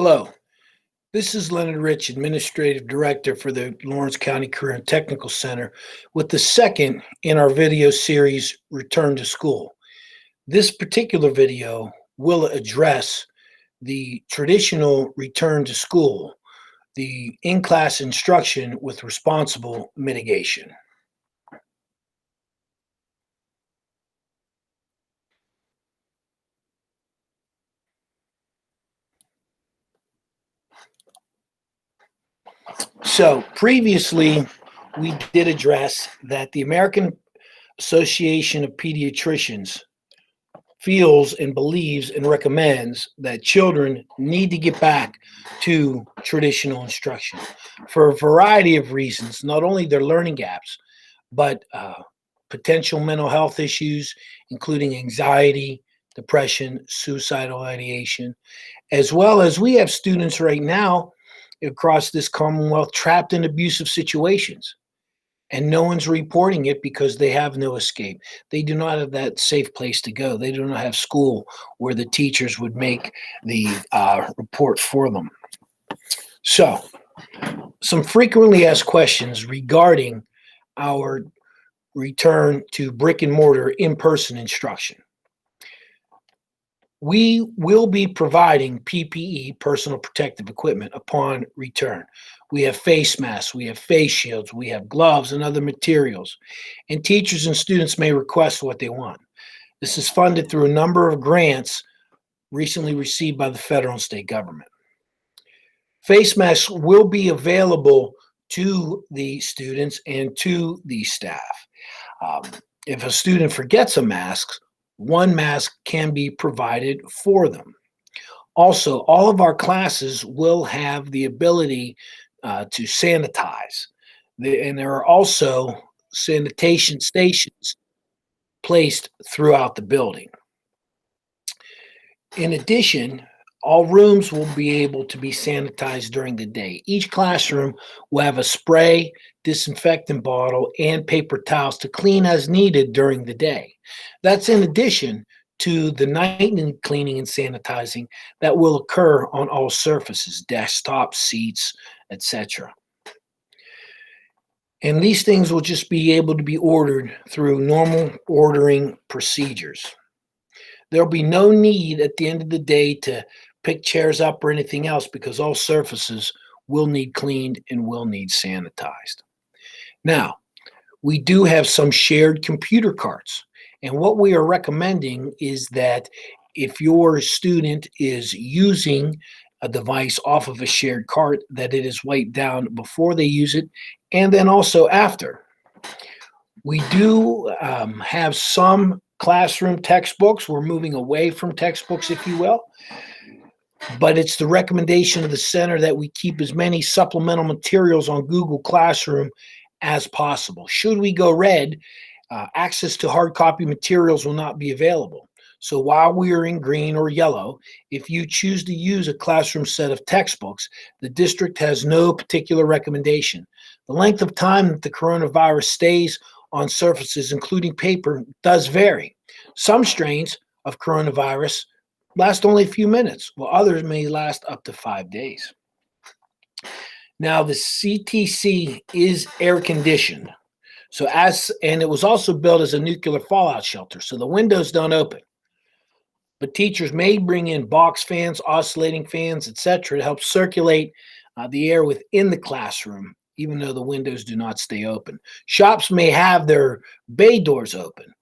Hello, this is Leonard Rich, Administrative Director for the Lawrence County Career and Technical Center, with the second in our video series, Return to School. This particular video will address the traditional return to school, the in-class instruction with responsible mitigation. So previously, we did address that the American Association of Pediatricians feels and believes and recommends that children need to get back to traditional instruction for a variety of reasons, not only their learning gaps, but potential mental health issues, including anxiety, depression, suicidal ideation, as well as we have students right now across this Commonwealth trapped in abusive situations. And no one's reporting it because they have no escape. They do not have that safe place to go. They do not have school where the teachers would make the report for them. So, some frequently asked questions regarding our return to brick and mortar in-person instruction. We will be providing PPE, personal protective equipment, upon return. We have face masks, we have face shields, we have gloves and other materials. And teachers and students may request what they want. This is funded through a number of grants recently received by the federal and state government. Face masks will be available to the students and to the staff. If a student forgets a mask, one mask can be provided for them. Also, all of our classes will have the ability to sanitize. And there are also sanitation stations placed throughout the building. In addition, all rooms will be able to be sanitized during the day. Each classroom will have a spray, disinfectant bottle, and paper towels to clean as needed during the day. That's in addition to the night cleaning and sanitizing that will occur on all surfaces, desktops, seats, etc. And these things will just be able to be ordered through normal ordering procedures. There'll be no need at the end of the day to pick chairs up or anything else because all surfaces will need cleaned and will need sanitized. Now, we do have some shared computer carts. And what we are recommending is that if your student is using a device off of a shared cart, that it is wiped down before they use it and then also after. We do have some classroom textbooks. We're moving away from textbooks, if you will. But it's the recommendation of the center that we keep as many supplemental materials on Google Classroom as possible. Should we go red, access to hard copy materials will not be available. So while we are in green or yellow, if you choose to use a classroom set of textbooks, the district has no particular recommendation. The length of time that the coronavirus stays on surfaces, including paper, does vary. Some strains of coronavirus last only a few minutes, while others may last up to 5 days. Now, the CTC is air conditioned. And it was also built as a nuclear fallout shelter, so the windows don't open. But teachers may bring in box fans, oscillating fans, etc., to help circulate the air within the classroom, even though the windows do not stay open. Shops may have their bay doors open.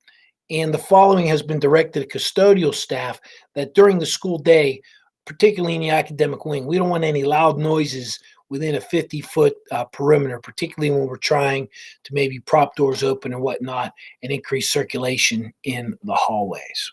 And the following has been directed to custodial staff that during the school day, particularly in the academic wing, we don't want any loud noises within a 50-foot perimeter, particularly when we're trying to maybe prop doors open and whatnot and increase circulation in the hallways.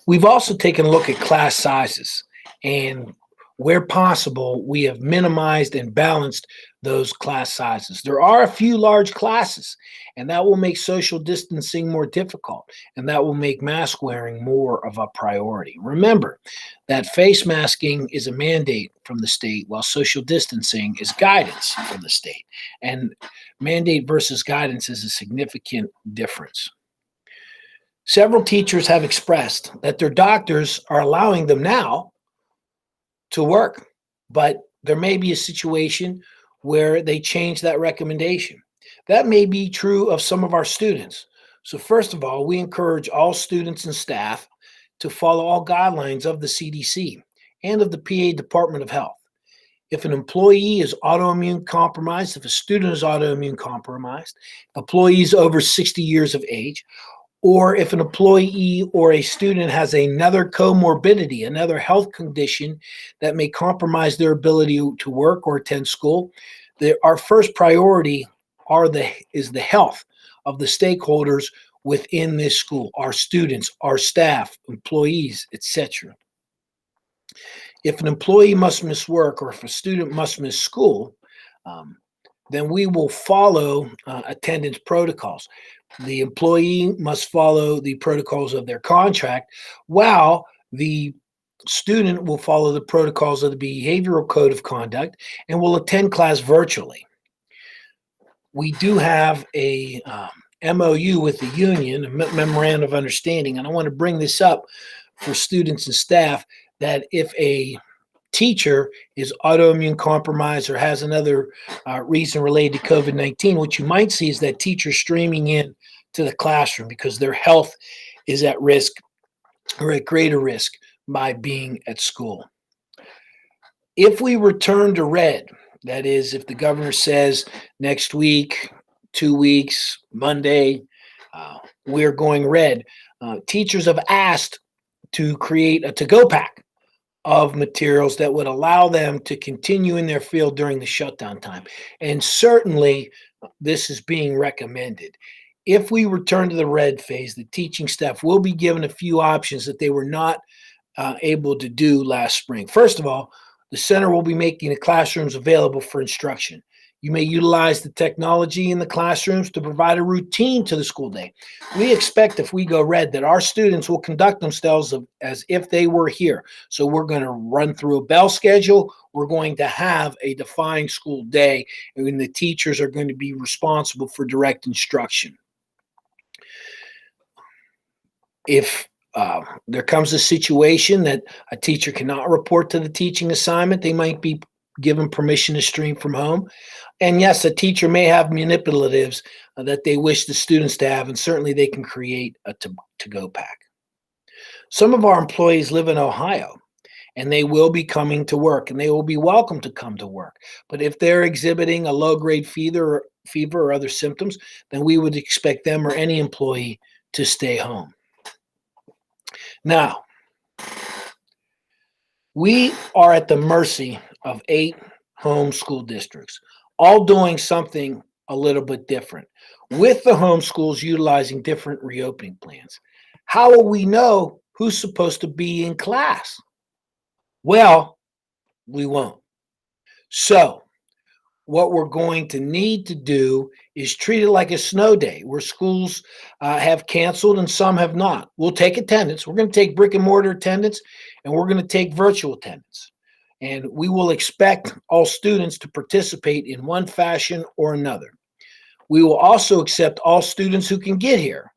We've also taken a look at class sizes, and where possible, we have minimized and balanced those class sizes. There are a few large classes, and that will make social distancing more difficult, and that will make mask wearing more of a priority. Remember that face masking is a mandate from the state, while social distancing is guidance from the state. And mandate versus guidance is a significant difference. Several teachers have expressed that their doctors are allowing them now to work. But there may be a situation where they change that recommendation. That may be true of some of our students. So, first of all, we encourage all students and staff to follow all guidelines of the CDC and of the PA Department of Health. If an employee is autoimmune compromised, if a student is autoimmune compromised, employees over 60 years of age, or if an employee or a student has another comorbidity, another health condition that may compromise their ability to work or attend school, our first priority is the health of the stakeholders within this school, our students, our staff, employees, etc. If an employee must miss work or if a student must miss school, then we will follow attendance protocols. The employee must follow the protocols of their contract, while the student will follow the protocols of the Behavioral Code of Conduct and will attend class virtually. We do have a MOU with the union, a memorandum of understanding, and I want to bring this up for students and staff, that if a teacher is autoimmune compromised or has another reason related to COVID-19, what you might see is that teacher streaming in to the classroom because their health is at risk or at greater risk by being at school. If we return to red, that is, if the governor says next week, 2 weeks, Monday, we're going red, teachers have asked to create a to-go pack of materials that would allow them to continue in their field during the shutdown time. And certainly this is being recommended. If we return to the red phase, the teaching staff will be given a few options that they were not able to do last spring. First of all, the center will be making the classrooms available for instruction. You may utilize the technology in the classrooms to provide a routine to the school day. We expect, if we go red, that our students will conduct themselves as if they were here. So we're going to run through a bell schedule. We're going to have a defined school day, and the teachers are going to be responsible for direct instruction. If there comes a situation that a teacher cannot report to the teaching assignment, they might be given permission to stream from home. And yes, a teacher may have manipulatives that they wish the students to have, and certainly they can create a to-go pack. Some of our employees live in Ohio, and they will be coming to work, and they will be welcome to come to work. But if they're exhibiting a low-grade fever or other symptoms, then we would expect them or any employee to stay home. Now, we are at the mercy of 8 home school districts, all doing something a little bit different, with the home schools utilizing different reopening plans. How will we know who's supposed to be in class? Well, we won't. So what we're going to need to do is treat it like a snow day, where schools have canceled and some have not. We'll take attendance. We're going to take brick and mortar attendance, and we're going to take virtual attendance. And we will expect all students to participate in one fashion or another. We will also accept all students who can get here.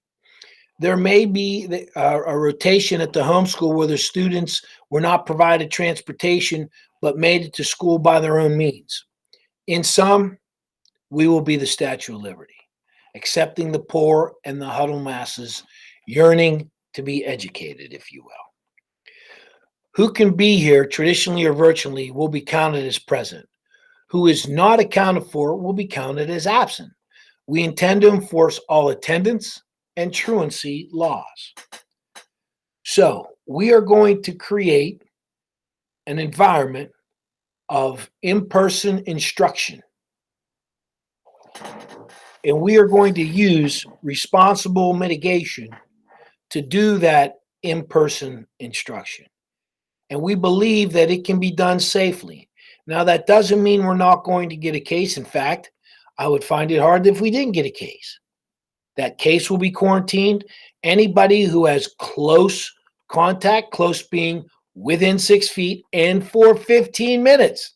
There may be a rotation at the homeschool where the students were not provided transportation but made it to school by their own means. In some, we will be the Statue of Liberty, accepting the poor and the huddled masses yearning to be educated, if you will. Who can be here traditionally or virtually will be counted as present. Who is not accounted for will be counted as absent. We intend to enforce all attendance and truancy laws. So we are going to create an environment of in-person instruction. And we are going to use responsible mitigation to do that in-person instruction. And we believe that it can be done safely. Now, that doesn't mean we're not going to get a case. In fact, I would find it hard if we didn't get a case. That case will be quarantined. Anybody who has close contact, close being within 6 feet and for 15 minutes.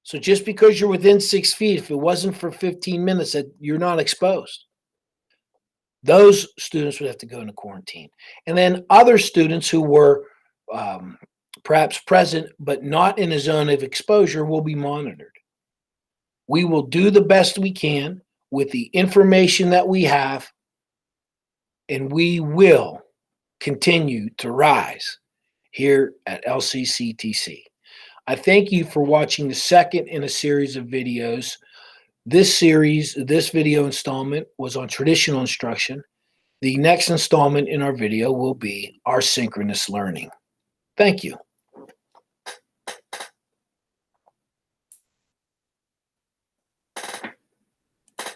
So just because you're within 6 feet, if it wasn't for 15 minutes, that you're not exposed. Those students would have to go into quarantine. And then other students who were perhaps present but not in a zone of exposure, will be monitored. We will do the best we can with the information that we have, and we will continue to rise here at LCCTC. I thank you for watching the second in a series of videos. This video installment was on traditional instruction. The next installment in our video will be our synchronous learning. Thank you.